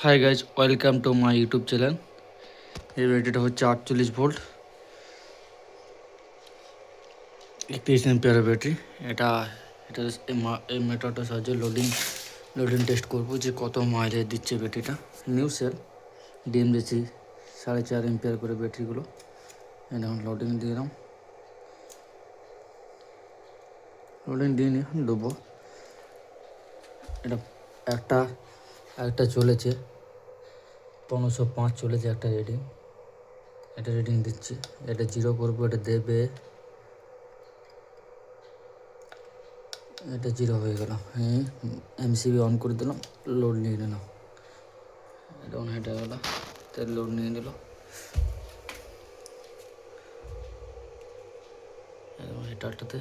Hi guys, welcome to my YouTube channel. এই ব্যাটারিটা হচ্ছে 48 ভোল্ট 31 এম্পিয়ারের ব্যাটারি। এটা এটা এই মেথডটার সাহায্যে লোডিং টেস্ট করবো যে কত মাইলেজ দিচ্ছে ব্যাটারিটা। নিউ সেল ডিএমডিসি 4.5 এম্পিয়ার করে ব্যাটারিগুলো। এখন লোডিং দিলাম, লোডিং দিয়ে নিয়ে দেবো। এটা একটা একটা চলেছে 1505 চলেছে একটা রিডিং। এটা রিডিং দিচ্ছি, এটা জিরো করবো, এটা দেবে, এটা জিরো হয়ে গেল। হ্যাঁ, এমসিবি অন করে দিলাম, লোড নিয়ে নিলাম। এটা অন হেঁটে গেল, তাই লোড নিয়ে নিল। হিটারটাতে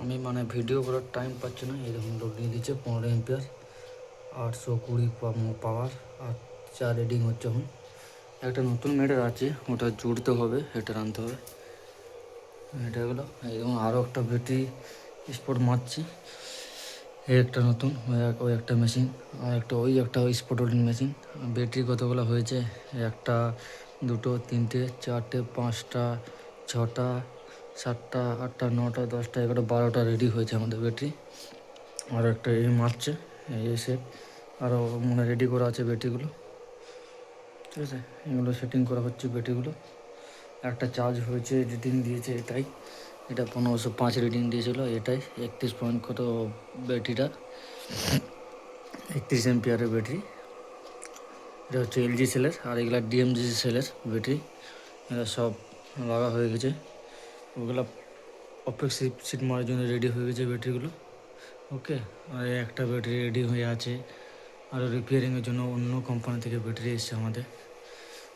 আমি ভিডিও করার টাইম পাচ্ছি না। এরকম লোড নিয়ে দিচ্ছে 15 এম্পিয়ার, 820 পাওয়ার আর 4 রিডিং হচ্ছে। এখন একটা নতুন মিটার আছে, ওটা জুড়তে হবে, হেটার আনতে হবে। এটা গেলো। এবং আরও একটা ব্যাটারি স্পট মারছি। এই একটা নতুন, ওই একটা মেশিন, আর একটা একটা স্পট হোল্ডিং মেশিন। ব্যাটারি কতগুলো হয়েছে? একটা, দুটো, তিনটে, চারটে, পাঁচটা, ছটা, সাতটা, আটটা, নটা, 10টা, 11টা, 12টা রেডি হয়েছে আমাদের ব্যাটারি। আর একটা এই মারছে, এই এসে আরও রেডি করা আছে ব্যাটারিগুলো। ঠিক আছে, এগুলো সেটিং করা হচ্ছে ব্যাটারিগুলো। একটা চার্জ হয়েছে, রিডিং দিয়েছে এটাই, এটা 1505 রিডিং দিয়েছিল এটাই। 31 পয়েন্ট কত ব্যাটারিটা, 31 এম্পিয়ারের ব্যাটারি। এটা হচ্ছে এলজি সেলের, আর এগুলো ডিএমজিসি সেলের ব্যাটারি। এরা সব লাগা হয়ে গেছে, ওগুলো অপেক্ষা সিট মারার জন্য রেডি হয়ে গেছে ব্যাটারিগুলো। ওকে, আর একটা ব্যাটারি রেডি হয়ে আছে। আরও রিপেয়ারিংয়ের জন্য অন্য কোম্পানি থেকে ব্যাটারি এসছে আমাদের,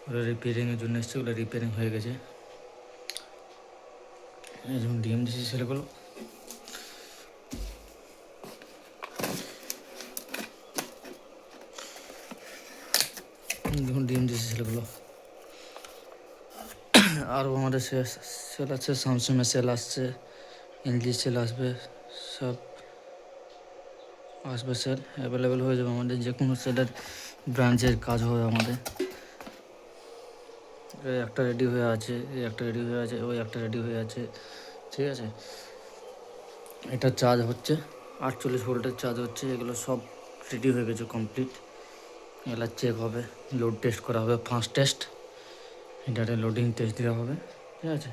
ওরা রিপেয়ারিংয়ের জন্য এসছে, ওগুলো রিপেয়ারিং হয়ে গেছে। এই যেমন ডিএমজিসি সেলগুলো, দেখুন ডিএমজিসি সেলগুলো। আরও আমাদের সেল আছে, স্যামসাংয়ের সেল আসছে, এলজি সেল আসবে, সব আসবে। সেল অ্যাভেলেবেল হয়ে যাবে আমাদের, যে কোনো সেলের ব্রাঞ্চের কাজ হবে আমাদের। একটা রেডি হয়ে আছে, এই একটা রেডি হয়ে আছে, ওই একটা রেডি হয়ে আছে। ঠিক আছে, এটা চার্জ হচ্ছে, 48 ভোল্টের চার্জ হচ্ছে। এগুলো সব রেডি হয়ে গেছে, কমপ্লিট। এগুলো চেক হবে, লোড টেস্ট করা হবে, ফার্স্ট টেস্ট, এটাতে লোডিং টেস্ট দেওয়া হবে। ঠিক আছে।